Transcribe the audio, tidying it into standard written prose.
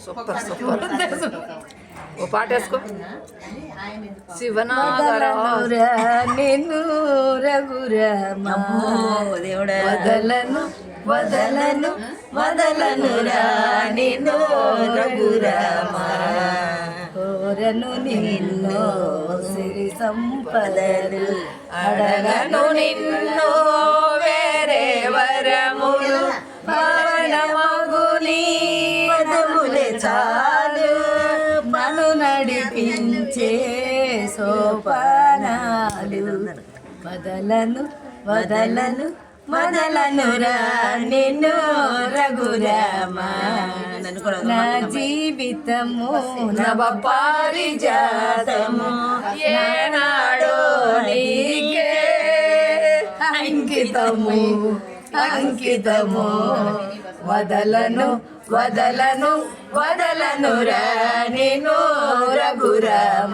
Super super ఓ పాట వేసుకో. శివనాగరా నిన్ను రఘురామ వదలను వదలను వదలనురా నిన్ను రఘురామ కోరను నిన్ను సిరి సంపదలు అడగను నిన్ను వేరే వరములు పవనమగుని పదములే చాలు మను నడిపించే సోపానాలు వదలను వదలను వదలనురా నిన్ను రఘురామ నా జీవితము నవ పారిజాతము ఏనాడో నీకే అంకితము అంకితము వదలను వదలను వదలనురా నిన్ను రఘురామ.